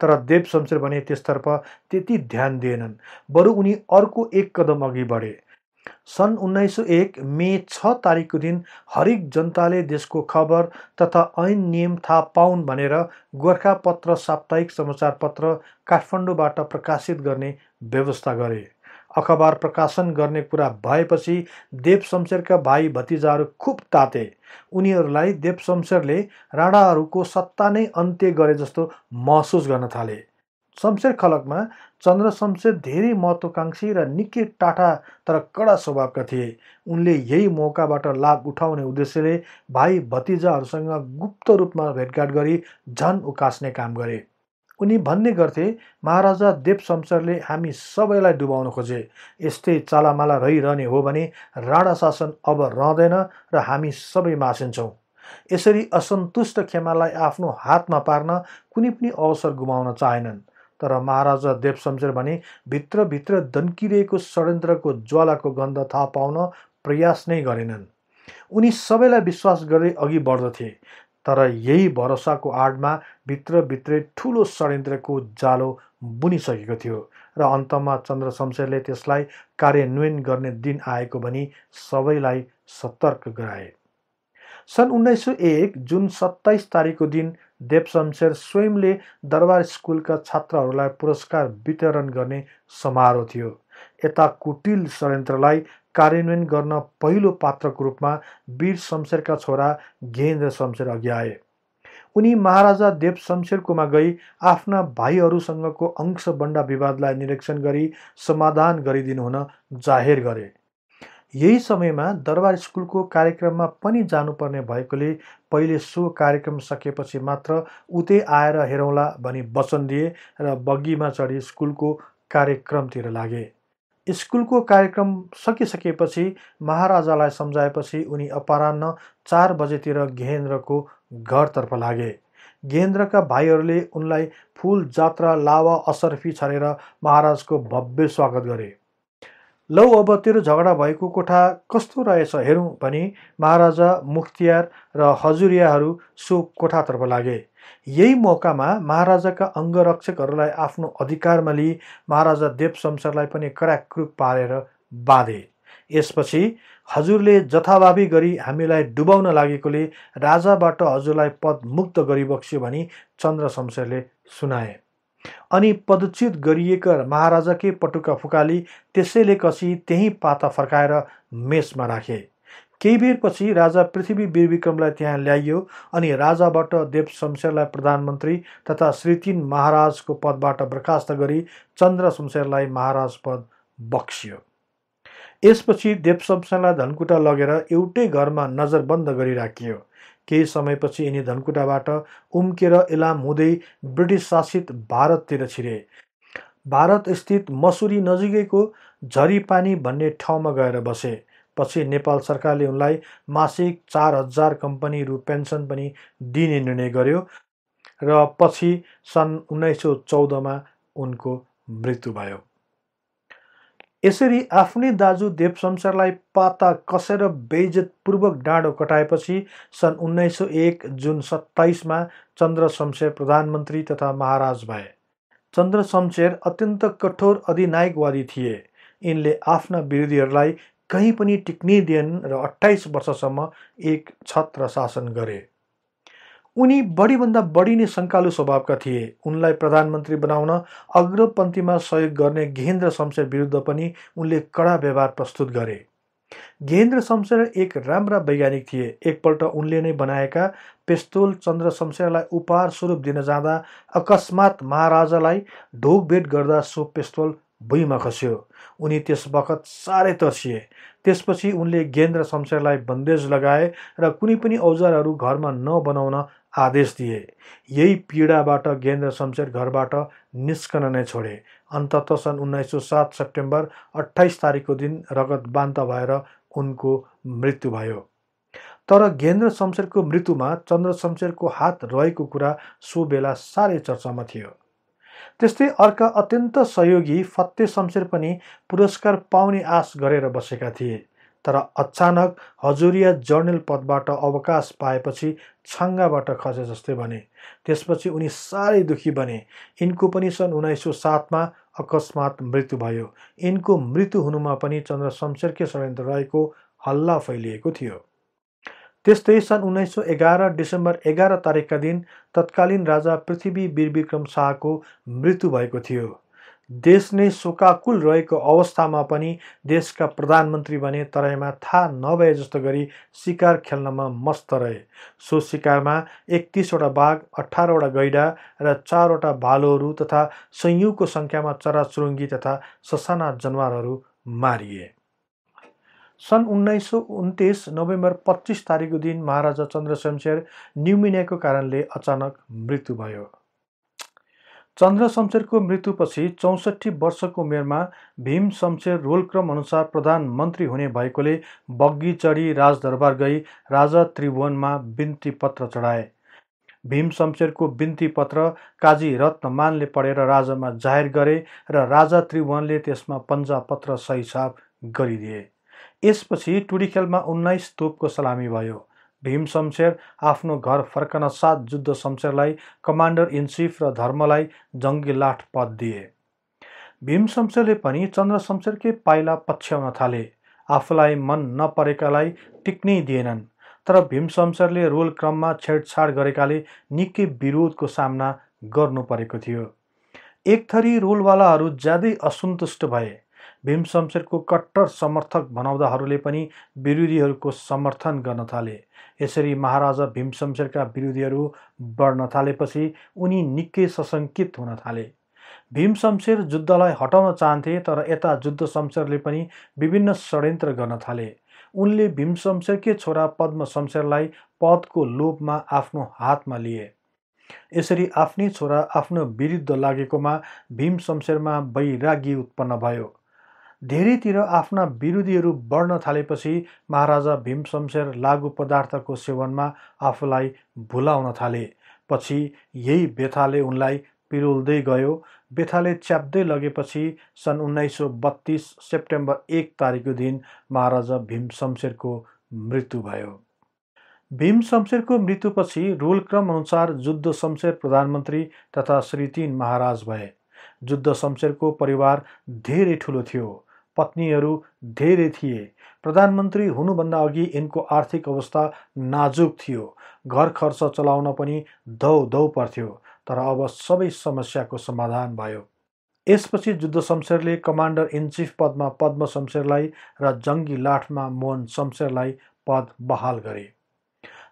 तर देव शमशेर भने त्यसतर्फ त्यति ध्यान दिएनन्। बरु उनी अर्को एक कदम अघि बढे। सन् 1901 मे 6 तारिकको दिन हरेक जनताले देशको खबर तथा ऐन नियम थाहा पाउन् भनेर गोर्खापत्र साप्ताहिक समाचारपत्र काठमाडौँबाट प्रकाशित गर्ने व्यवस्था गरे। अखबार प्रकाशन गर्ने कुरा भएपछि देव शमशेरका भाइ भतिजाहरू खुब ताते। उनीहरूलाई देव शमशेरले राणाहरूको सत्ता नै अन्त्य गरे जस्तो महसुस गर्न थाले। शमशेर खलकमा चन्द्र शमशेर धेरै महत्त्वाकांक्षी र निकै टाटा तर कडा स्वभावका थिए। उनले यही मौकाबाट लाभ उठाउने उद्देश्यले भाइ भतिजाहरूसँग गुप्त रूपमा भेटघाट गरी झन उकास्ने काम गरे। उनी भन्ने गर्थे, महाराजा देव शमशेरले हामी सबैलाई डुबाउन खोजे। यस्तै चालामाला रहिरहने हो भने राणा शासन अब रहँदैन र हामी सबै मासिन्छौँ। यसरी असन्तुष्ट खेमालाई आफ्नो हातमा पार्न कुनै पनि अवसर गुमाउन चाहेनन्। तर महाराजा देव शमशेर भने भित्रभित्र दन्किरहेको षड्यन्त्रको ज्वालाको गन्ध थाहा पाउन प्रयास नै गरेनन्। उनी सबैलाई विश्वास गर्दै अघि बढ्दथे। तर यही भरोसाको आडमा भित्रभित्रै ठुलो षड्यन्त्रको जालो बुनिसकेको थियो र अन्तमा चन्द्र शमशेरले त्यसलाई कार्यान्वयन गर्ने दिन आएको भनी सबैलाई सतर्क गराए। सन् 1901 जुन 27 तारिकको दिन देव शमशेर स्वयंले दरबार स्कुलका छात्रहरूलाई पुरस्कार वितरण गर्ने समारोह थियो। यता कुटिल षड्यन्त्रलाई कार्यान्वयन गर्न पहिलो पात्रको रूपमा वीर शमशेरका छोरा गेहेन्द्र शमशेर अघि आए। उनी महाराजा देव शमशेरकोमा गई आफ्ना भाइहरूसँगको अंशबन्डा विवादलाई निरीक्षण गरी समाधान गरिदिनु हुन जाहेर गरे। यही समयमा दरबार स्कुलको कार्यक्रममा पनि जानुपर्ने भएकोले पहिले सो कार्यक्रम सकेपछि मात्र उतै आएर हेरौँला भनी वचन दिए र बग्गीमा चढी स्कुलको कार्यक्रमतिर लागे। स्कुलको कार्यक्रम सकिसकेपछि महाराजालाई सम्झाएपछि उनी अपराह्न 4 बजेतिर गेहेन्द्रको घरतर्फ लागे। गेहेन्द्रका भाइहरूले उनलाई फुल जात्रा लावा असर्फी छरेर महाराजको भव्य स्वागत गरे। लौ अब तेरो झगडा भएको कोठा कस्तो रहेछ हेरौँ भनी महाराजा मुख्तियार र हजुरियाहरू सो कोठातर्फ लागे। यही मौकामा महाराजाका अङ्गरक्षकहरूलाई आफ्नो अधिकारमा लिई महाराजा देव शमशेरलाई पनि कराक्रुक पारेर बाँधे। यसपछि हजुरले जथाभावी गरी हामीलाई डुबाउन लागेकोले राजाबाट हजुरलाई पद मुक्त गरिबक्स्यो भनी चन्द्र शमशेरले सुनाए। अनि पदच्युत गरिएका महाराजाकै पटुका फुकाली त्यसैले कसी त्यही पाता फर्काएर मेसमा राखे। केही बेरपछि राजा पृथ्वी वीरविक्रमलाई त्यहाँ ल्याइयो अनि राजाबाट देव शमशेरलाई प्रधानमन्त्री तथा श्री 3 महाराजको पदबाट बर्खास्त गरी चन्द्र शमशेरलाई महाराज पद बक्सियो। यसपछि देव शमशेरलाई धनकुटा लगेर एउटै घरमा नजरबन्द गरी राखियो। केही समयपछि यिनी धनकुटाबाट उम्केर इलाम हुँदै ब्रिटिस शासित भारततिर छिरे। भारत स्थित मसुरी नजिकैको झरीपानी भन्ने ठाउँमा गएर बसे। पछि नेपाल सरकारले उनलाई मासिक 4000 कम्पनी रु पेन्सन पनि दिने निर्णय गर्यो र पछि सन् 1914मा उनको मृत्यु भयो। यसरी आफ्नै दाजु देव शमशेरलाई पाता कसेर बेइज्जतपूर्वक डाँडो कटाएपछि सन् 1901 जुन 27मा चन्द्र शमशेर प्रधानमन्त्री तथा महाराज भए। चन्द्र शमशेर अत्यन्त कठोर अधिनायकवादी थिए। यिनले आफ्ना विरोधीहरूलाई कहीँ पनि टिक्नै दिएनन् र 28 वर्षसम्म एक छत्र शासन गरे। उनी बढीभन्दा बढी नै शङ्कालु स्वभावका थिए। उनलाई प्रधानमन्त्री बनाउन अग्रपन्थीमा सहयोग गर्ने गेहेन्द्र शमशेर विरुद्ध पनि उनले कडा व्यवहार प्रस्तुत गरे। गेहेन्द्र शमशेर एक राम्रा वैज्ञानिक थिए। एकपल्ट उनले नै बनाएका पेस्तोल चन्द्र शमशेरलाई उपहार स्वरूप दिन जाँदा अकस्मात महाराजालाई ढोगभेट गर्दा सो पेस्तोल भुइँमा खस्यो। उनी त्यस बखत साह्रै तर्सिए। त्यसपछि उनले गेहेन्द्र शमशेरलाई बन्देज लगाए र कुनै पनि औजारहरू घरमा नबनाउन आदेश दिए। यही पीडाबाट गेहेन्द्र शमशेर घरबाट निस्कन नै छोडे। अन्ततः सन् 1907 सेप्टेम्बर 28 तारिकको दिन रगतबान्त भएर उनको मृत्यु भयो। तर गेहेन्द्र शमशेरको मृत्युमा चन्द्र शमशेरको हात रहेको कुरा सो बेला साह्रै चर्चामा थियो। त्यस्तै अर्का अत्यन्त सहयोगी फत्ते शमशेर पनि पुरस्कार पाउने आश गरेर बसेका थिए। तर अचानक हजुरिया जर्नल पदबाट अवकाश पाएपछि छाङ्गाबाट खसे जस्तै बने। त्यसपछि उनी साह्रै दुखी बने। यिनको पनि सन् 1907मा अकस्मात मृत्यु भयो। यिनको मृत्यु हुनुमा पनि चन्द्र शमशेरकै षड्यन्त्र रहेको हल्ला फैलिएको थियो। त्यस्तै सन् 1911 डिसेम्बर 11 तारिकका दिन तत्कालीन राजा पृथ्वी वीरविक्रम शाहको मृत्यु भएको थियो। देश नै शोकाकुल रहेको अवस्थामा पनि देशका प्रधानमन्त्री बने तराईमा थाहा नभए जस्तो गरी शिकार खेल्नमा मस्त रहे। सो शिकारमा 31वटा बाघ, 18वटा गैडा र 4वटा भालुहरू तथा सयौंको सङ्ख्यामा चराचुरुङ्गी तथा ससाना जनावरहरू मारिए। सन् 1929 नोभेम्बर 25 तारिकको दिन महाराजा चन्द्र शमशेर न्युमिनियाको कारणले अचानक मृत्यु भयो। चन्द्र शमशेरको मृत्युपछि 64 वर्षको उमेरमा भीम शमशेर रोलक्रम अनुसार प्रधानमन्त्री हुने भएकोले बग्गी चढी राजदरबार गई राजा त्रिभुवनमा बिन्ती पत्र चढाए। भीम शमशेरको बिन्ती पत्र काजी रत्नमानले पढेर राजामा जाहेर गरे र राजा त्रिभुवनले त्यसमा पन्जा पत्र सही छाप गरिदिए। यसपछि टुडीखेलमा 19 तोपको सलामी भयो। भीम शमशेर आफ्नो घर फर्कन साथ जुद्ध शमशेरलाई कमान्डर इन चिफ र धर्मलाई जङ्गी लाठ पद दिए। भीम शमशेरले पनि चन्द्र शमशेरकै पाइला पछ्याउन थाले। आफूलाई मन नपरेकालाई टिक्नै दिएनन्। तर भीम शमशेरले रोल क्रममा छेडछाड गरेकाले निकै विरोधको सामना गर्नु परेको थियो। एक थरी रोलवालाहरू ज्यादै असन्तुष्ट भए। भीम शमशेरको कट्टर समर्थक भनाउँदाहरूले पनि विरोधीहरूको समर्थन गर्न थाले। यसरी महाराजा भीम शमशेरका विरोधीहरू बढ्न थालेपछि उनी निकै सशङ्कित हुन थाले। भीम शमशेर जुद्धलाई हटाउन चाहन्थे, तर यता जुद्ध शमशेरले पनि विभिन्न षड्यन्त्र गर्न थाले। उनले भीम शमशेरकै छोरा पद्म शमशेरलाई पदको लोभमा आफ्नो हातमा लिए। यसरी आफ्नै छोरा आफ्नो विरुद्ध लागेकोमा भीम शमशेरमा वैराग्य उत्पन्न भयो। धेरैतिर आफ्ना विरोधीहरू बढ्न थालेपछि महाराजा भीम शमशेर लागु पदार्थको सेवनमा आफूलाई भुलाउन थाले। पछि यही व्यथाले उनलाई पिरोल्दै गयो। व्यथाले च्याप्दै लगेपछि सन् 1932 सेप्टेम्बर 1 तारिकको दिन महाराजा भीम शमशेरको मृत्यु भयो। भीम शमशेरको मृत्युपछि रोलक्रम अनुसार जुद्ध शमशेर प्रधानमन्त्री तथा श्री 3 महाराज भए। जुद्ध शमशेरको परिवार धेरै ठुलो थियो। पत्नीहरू धेरै थिए। प्रधानमन्त्री हुनुभन्दा अघि यिनको आर्थिक अवस्था नाजुक थियो। घर खर्च चलाउन पनि धौ पर्थ्यो। तर अब सबै समस्याको समाधान भयो। यसपछि जुद्ध शमशेरले कमान्डर इन चिफ पदमा पद्म शमशेरलाई र जङ्गी लाठमा मोहन शमशेरलाई पद बहाल गरे।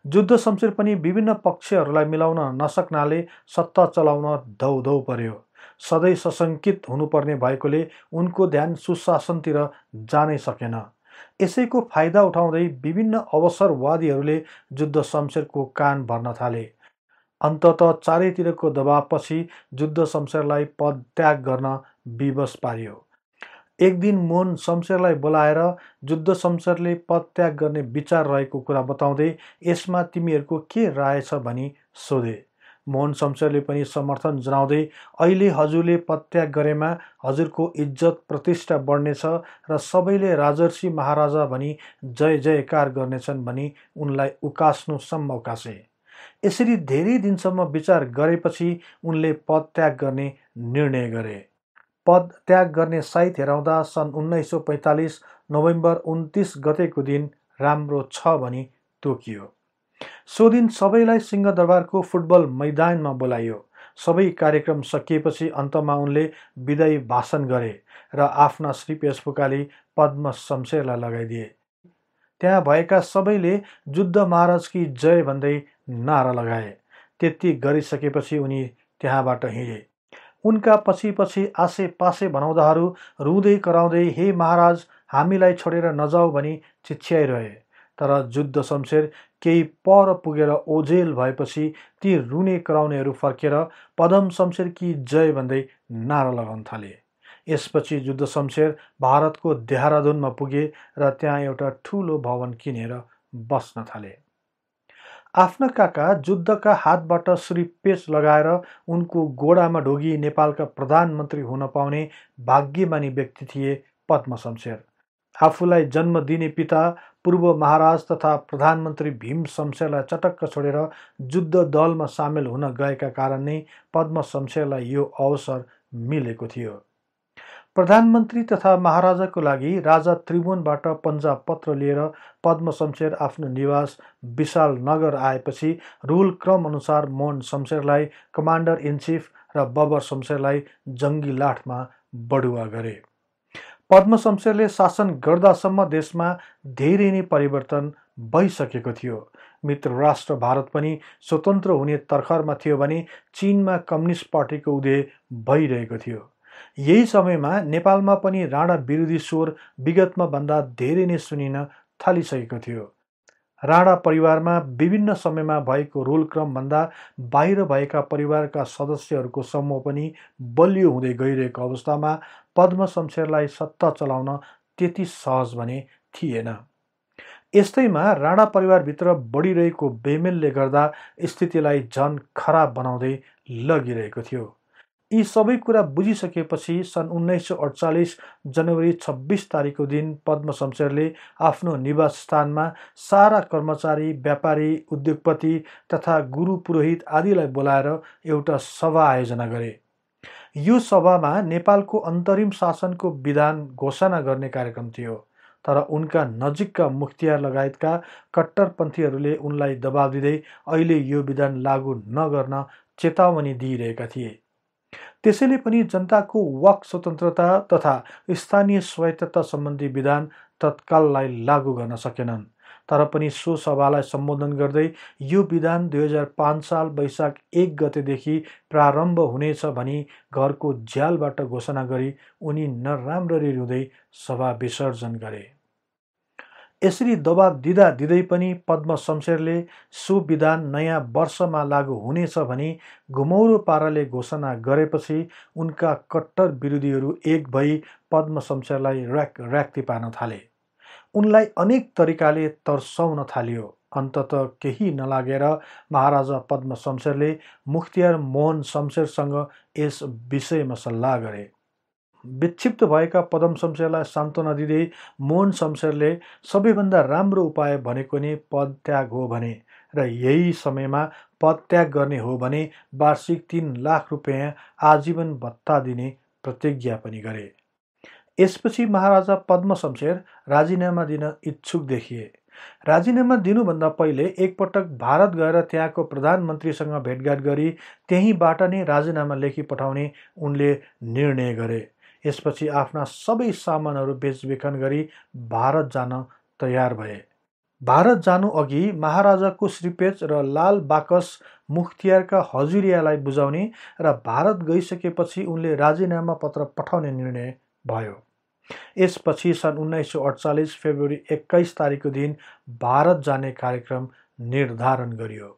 जुद्ध शमशेर पनि विभिन्न पक्षहरूलाई मिलाउन नसक्नाले सत्ता चलाउन धौ पर्यो। सधैँ सशङ्कित हुनुपर्ने भएकोले उनको ध्यान सुशासनतिर जानै सकेन। यसैको फाइदा उठाउँदै विभिन्न अवसरवादीहरूले जुद्ध शमशेरको कान भर्न थाले। अन्ततः चारैतिरको दबावपछि जुद्ध शमशेरलाई पद त्याग गर्न विवश पारियो। एक दिन मोहन शमशेरलाई बोलाएर जुद्ध शमशेरले पद त्याग गर्ने विचार रहेको कुरा बताउँदै यसमा तिमीहरूको के राय छ भनी सोधे। मोहन शमशेरले पनि समर्थन जनाउँदै अहिले हजुरले पद त्याग गरेमा हजुरको इज्जत प्रतिष्ठा बढ्नेछ र सबैले राजर्षि महाराजा भनी जय जयकार गर्नेछन् भनी उनलाई उकास्नुसम्म उकासे। यसरी धेरै दिनसम्म विचार गरेपछि उनले पद त्याग गर्ने निर्णय गरे। पद त्याग गर्ने साइत हेराउँदा सन् 1945 नोभेम्बर 29 गतेको दिन राम्रो छ भनी तोकियो। सो दिन सबैलाई सिंहदरबारको फुटबल मैदानमा बोलाइयो। सबै कार्यक्रम सकिएपछि अन्तमा उनले विदायी भाषण गरे र आफ्ना श्री वेशभूषाले पद्म शमशेरलाई लगाइदिए। त्यहाँ भएका सबैले जुद्ध महाराजकी जय भन्दै नारा लगाए। त्यति गरिसकेपछि उनी त्यहाँबाट हिँडे। उनका पछि पछि आसे पासे भनाउँदाहरू रुँदै कराउँदै हे महाराज हामीलाई छोडेर नजाऊ भनी चिच्याइरहे। तर जुद्ध शमशेर केही पर पुगेर ओझेल भएपछि ती रुने कराउनेहरू फर्केर पदम शमशेरकी जय भन्दै नारा लगाउन थाले। यसपछि जुद्ध शमशेर भारतको देहरादुनमा पुगे र त्यहाँ एउटा ठुलो भवन किनेर बस्न थाले। आफ्ना काका जुद्धका हातबाट श्रीपेच लगाएर उनको गोडामा ढोगी नेपालका प्रधानमन्त्री हुन पाउने भाग्यमानी व्यक्ति थिए पद्म शमशेर। आफूलाई जन्म दिने पिता पूर्व महाराज तथा प्रधानमन्त्री भीम शमशेरलाई चटक्क छोडेर जुद्ध दलमा सामेल हुन गएका कारण नै पद्म शमशेरलाई यो अवसर मिलेको थियो। प्रधानमन्त्री तथा महाराजाको लागि राजा त्रिभुवनबाट पन्जाब पत्र लिएर पद्म शमशेर आफ्नो निवास विशाल नगर आएपछि रुल क्रम अनुसार मोहन शमशेरलाई कमान्डर इन चिफ र बबर शमशेरलाई जङ्गी लाठमा बढुवा गरे। पद्म शमशेरले शासन गर्दासम्म देशमा धेरै नै परिवर्तन भइसकेको थियो। मित्र राष्ट्र भारत पनि स्वतन्त्र हुने तर्खरमा थियो भने चीनमा कम्युनिस्ट पार्टीको उदय भइरहेको थियो। यही समयमा नेपालमा पनि राणा विरोधी स्वर विगतमा भन्दा धेरै नै सुनिन थालिसकेको थियो। राणा परिवारमा विभिन्न समयमा भएको रोलक्रम भन्दा बाहिर भएका परिवारका सदस्यहरूको समूह पनि बलियो हुँदै गइरहेको अवस्थामा पद्म शमशेरलाई सत्ता चलाउन त्यति सहज भने थिएन। यस्तैमा राणा परिवारभित्र बढिरहेको बेमेलले गर्दा स्थितिलाई झन खराब बनाउँदै लगिरहेको थियो। यी सबै कुरा बुझिसकेपछि सन् 1948 जनवरी 26 तारिकको दिन पद्म शमशेरले आफ्नो निवास स्थानमा सारा कर्मचारी, व्यापारी, उद्योगपति तथा गुरु पुरोहित आदिलाई बोलाएर एउटा सभा आयोजना गरे। यो सभामा नेपालको अन्तरिम शासनको विधान घोषणा गर्ने कार्यक्रम थियो। तर उनका नजिकका मुख्तियार लगायतका कट्टरपन्थीहरूले उनलाई दबाब दिँदै अहिले यो विधान लागू नगर्न चेतावनी दिइरहेका थिए। त्यसैले पनि जनताको वाक स्वतन्त्रता तथा स्थानीय स्वायत्तता सम्बन्धी विधान तत्काललाई लागू गर्न सकेनन्। तर पनि सो सभालाई सम्बोधन गर्दै यो विधान 2005 साल वैशाख 1 गतेदेखि प्रारम्भ हुनेछ भनी घरको झ्यालबाट घोषणा गरी उनी नराम्ररी रुँदै सभा विसर्जन गरे। यसरी दबाब दिँदा दिँदै पनि पद्म शमशेरले सो विधान नयाँ वर्षमा लागू हुनेछ भनी घुमौरो पाराले घोषणा गरेपछि उनका कट्टर विरोधीहरू एक भई पद्म शमशेरलाई र्याक्ती पार्न थाले। उनलाई अनेक तरिकाले तर्साउन थालियो। अन्ततः केही नलागेर महाराजा पद्म शमशेरले मुख्तियार मोहन शमशेरसँग यस विषयमा सल्लाह गरे। विक्षिप्त भएका पद्म शमशेरलाई सान्त्वना दिँदै मोहन शमशेरले सबैभन्दा राम्रो उपाय भनेको नै पदत्याग हो भने र यही समयमा पदत्याग गर्ने हो भने वार्षिक 3 लाख रुपियाँ आजीवन भत्ता दिने प्रतिज्ञा पनि गरे। यसपछि महाराजा पद्म शमशेर राजीनामा दिन इच्छुक देखिए। राजीनामा दिनुभन्दा पहिले एकपटक भारत गएर त्यहाँको प्रधानमन्त्रीसँग भेटघाट गरी त्यहीँबाट नै राजीनामा लेखी पठाउने उनले निर्णय गरे। यसपछि आफ्ना सबै सामानहरू बेचबिखन गरी भारत जान तयार भए। भारत जानु अघि महाराजाको श्रीपेच र लाल बाकस मुख्तियारका हजुरियालाई बुझाउने र भारत गइसकेपछि उनले राजीनामा पत्र पठाउने निर्णय भयो। यसपछि सन् 1948 फेब्रुअरी 21 तारिकको दिन भारत जाने कार्यक्रम निर्धारण गरियो।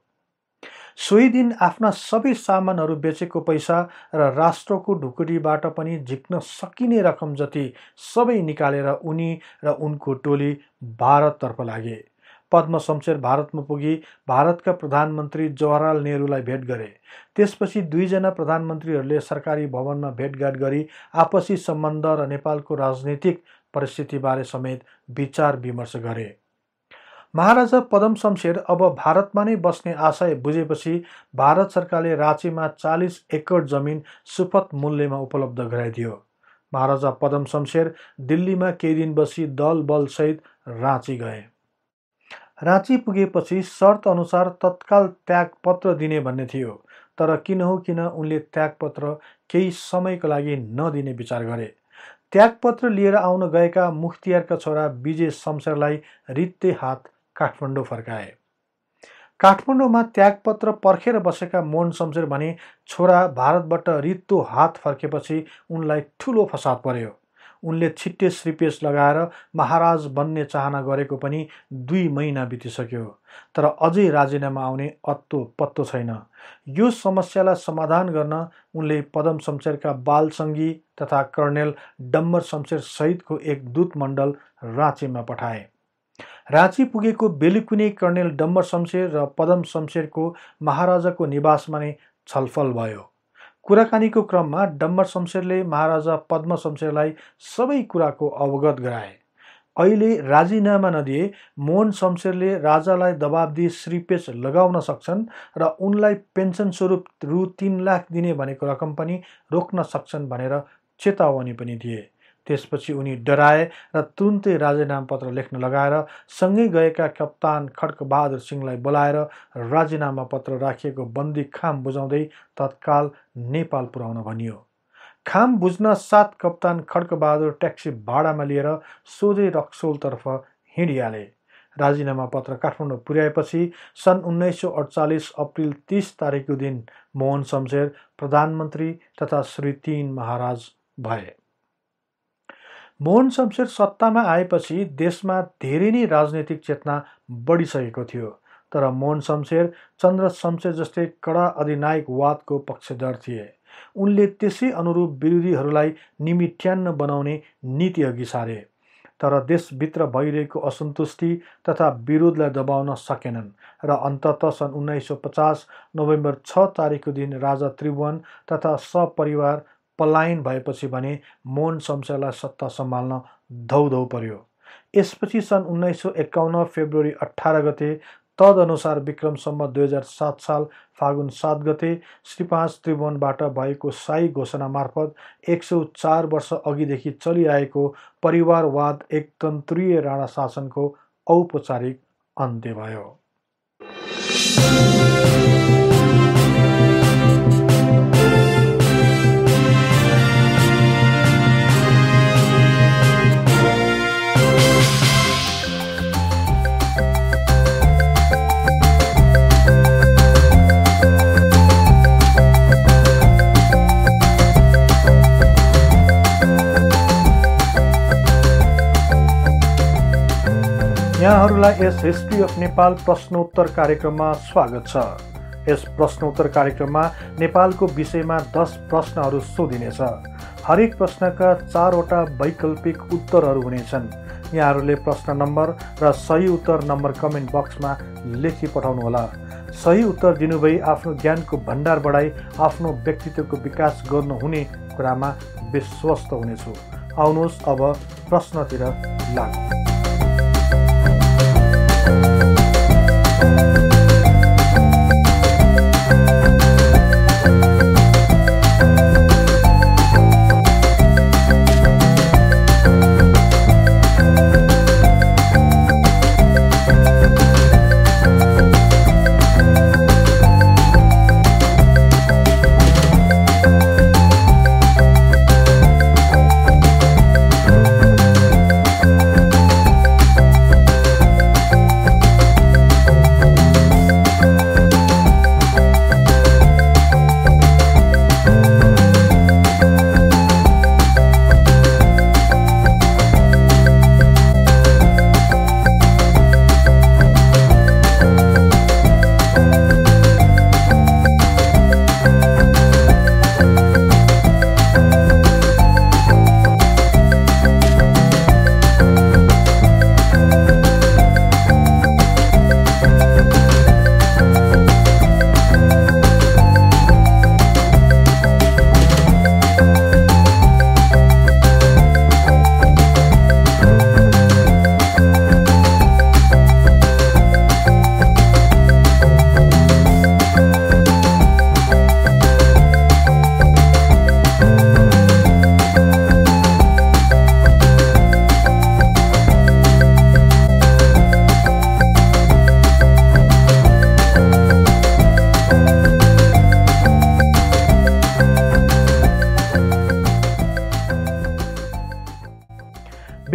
सोही दिन आफ्ना सबै सामानहरू बेचेको पैसा र राष्ट्रको ढुकुटीबाट पनि झिक्न सकिने रकम जति सबै निकालेर उनी र उनको टोली भारततर्फ लागे। पद्म शमशेर भारतमा पुगी भारतका प्रधानमन्त्री जवाहरलाल नेहरूलाई भेट गरे। त्यसपछि दुईजना प्रधानमन्त्रीहरूले सरकारी भवनमा भेटघाट गरी आपसी सम्बन्ध र नेपालको राजनीतिक परिस्थितिबारे समेत विचार विमर्श गरे। महाराजा पद्म शमशेर अब भारतमा नै बस्ने आशय बुझेपछि भारत सरकारले राँचीमा 40 एकड जमिन सुपथ मूल्यमा उपलब्ध गराइदियो। महाराजा पद्म शमशेर दिल्लीमा केही दिन बसी दल बलसहित राँची गए। राँची पुगेपछि शर्त अनुसार तत्काल त्यागपत्र दिने भन्ने थियो। तर किन हो किन उनले त्यागपत्र केही समयको लागि नदिने विचार गरे। त्यागपत्र लिएर आउन गएका मुख्तियारका छोरा विजय शमशेरलाई रित्ते हात काठमाडौँ फर्काए। काठमाडौँमा त्यागपत्र पर्खेर बसेका मोहन शमशेर भने छोरा भारतबाट रित्तो हात फर्केपछि उनलाई ठुलो फसाद पर्यो। उनले छिट्टै श्रीपेश लगाएर महाराज बन्ने चाहना गरेको पनि 2 महिना बितिसक्यो, तर अझै राजीनामा आउने अत्तो पत्तो छैन। यो समस्यालाई समाधान गर्न उनले पदम शमशेरका बालसङ्गी तथा कर्णेल डम्बर शमशेर सहितको एक दूत मण्डल राँचीमा पठाए। राँची पुगेको बेलुकुनै कर्णेल डम्बर शमशेर र पदम शमशेरको महाराजाको निवासमा नै छलफल भयो। कुराकानीको क्रममा डम्बर शमशेरले महाराजा पद्म शमशेरलाई सबै कुराको अवगत गराए। अहिले राजीनामा नदिए मोहन शमशेरले राजालाई दबाब दिई श्रीपेश लगाउन सक्छन् र उनलाई पेन्सन स्वरूप रु 3 लाख दिने भनेको रकम पनि रोक्न सक्छन् भनेर चेतावनी पनि दिए। त्यसपछि उनी डराए र तुरुन्तै राजीनामा पत्र लेख्न लगाएर सँगै गएका कप्तान खड्कबहादुर सिंहलाई बोलाएर राजीनामा पत्र राखिएको बन्दी खाम बुझाउँदै तत्काल नेपाल पुर्याउन भनियो। खाम बुझ्न साथ कप्तान खड्कबहादुर ट्याक्सी भाडामा लिएर सोझै रक्सोलतर्फ हिँडिहाले। राजीनामा पत्र काठमाडौँ पुर्याएपछि सन् 1948 अप्रिल 30 तारिकको दिन मोहन शमशेर प्रधानमन्त्री तथा श्री 3 महाराज भए। मोहन शमशेर सत्तामा आएपछि देशमा धेरै नै राजनीतिक चेतना बढिसकेको थियो, तर मोहन शमशेर चन्द्र शमशेर जस्तै कडा अधिनायकवादको पक्षधर थिए। उनले त्यसै अनुरूप विरोधीहरूलाई निमिट्यान्न बनाउने नीति अघि सारे, तर देशभित्र भइरहेको असन्तुष्टि तथा विरोधलाई दबाउन सकेनन् र अन्ततः सन् 1950 नोभेम्बर 6 तारिकको दिन राजा त्रिभुवन तथा सपरिवार पलायन भएपछि भने मोहन शमशेरलाई सत्ता सम्हाल्न धौधौ पर्यो। यसपछि सन् 1951 फेब्रुअरी 18 गते तदनुसार विक्रम सम्वत 2007 साल फागुन 7 गते श्री 5 त्रिभुवनबाट भएको शाही घोषणा मार्फत 104 वर्ष अघिदेखि चलिआएको परिवारवाद एकतन्त्रीय राणा शासनको औपचारिक अन्त्य भयो। यहाँहरूलाई यस हिस्ट्री अफ नेपाल प्रश्नोत्तर कार्यक्रममा स्वागत छ। यस प्रश्नोत्तर कार्यक्रममा नेपालको विषयमा 10 प्रश्नहरू सोधिनेछ। हरेक प्रश्नका 4 वटा वैकल्पिक उत्तरहरू हुनेछन्। यहाँहरूले प्रश्न नम्बर र सही उत्तर नम्बर कमेन्ट बक्समा लेखी पठाउनुहोला। सही उत्तर दिनुभई आफ्नो ज्ञानको भण्डार बढाई आफ्नो व्यक्तित्वको विकास गर्नुहुने कुरामा विश्वस्त हुनेछु। आउनुहोस् अब प्रश्नतिर लागौँ।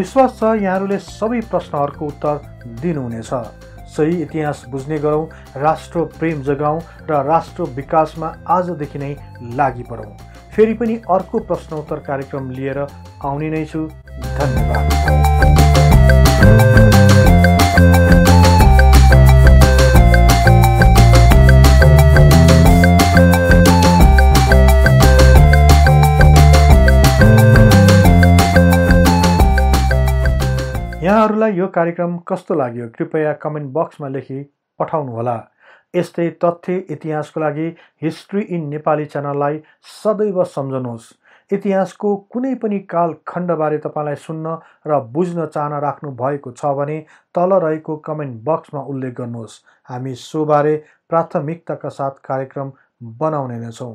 विश्वास छ यहाँहरूले सबै प्रश्नहरूको उत्तर दिनुहुनेछ। सही इतिहास बुझ्ने गरौँ, राष्ट्र प्रेम जगाउँ र राष्ट्र विकासमा आजदेखि नै लागि परौँ। फेरि पनि अर्को प्रश्नोत्तर कार्यक्रम लिएर आउने नै छु। धन्यवाद। यहाँहरूलाई यो कार्यक्रम कस्तो लाग्यो कृपया कमेन्ट बक्समा लेखी पठाउनुहोला। यस्तै तथ्य इतिहासको लागि हिस्ट्री इन नेपाली च्यानललाई सदैव सम्झनुहोस्। इतिहासको कुनै पनि कालखण्डबारे तपाईँलाई सुन्न र बुझ्न चाहना राख्नु भएको छ भने तल रहेको कमेन्ट बक्समा उल्लेख गर्नुहोस्। हामी सोबारे प्राथमिकताका साथ कार्यक्रम बनाउने नै छौँ।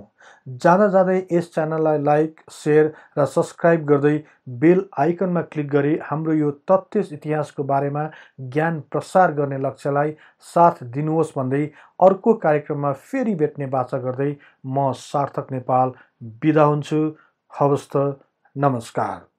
जाँदा जाँदै यस च्यानललाई लाइक, सेयर र सब्सक्राइब गर्दै बेल आइकनमा क्लिक गरी हाम्रो यो तथ्य इतिहासको बारेमा ज्ञान प्रसार गर्ने लक्ष्यलाई साथ दिनुहोस् भन्दै अर्को कार्यक्रममा फेरि भेट्ने बाचा गर्दै म सार्थक नेपाल बिदा हुन्छु। हवस् त, नमस्कार।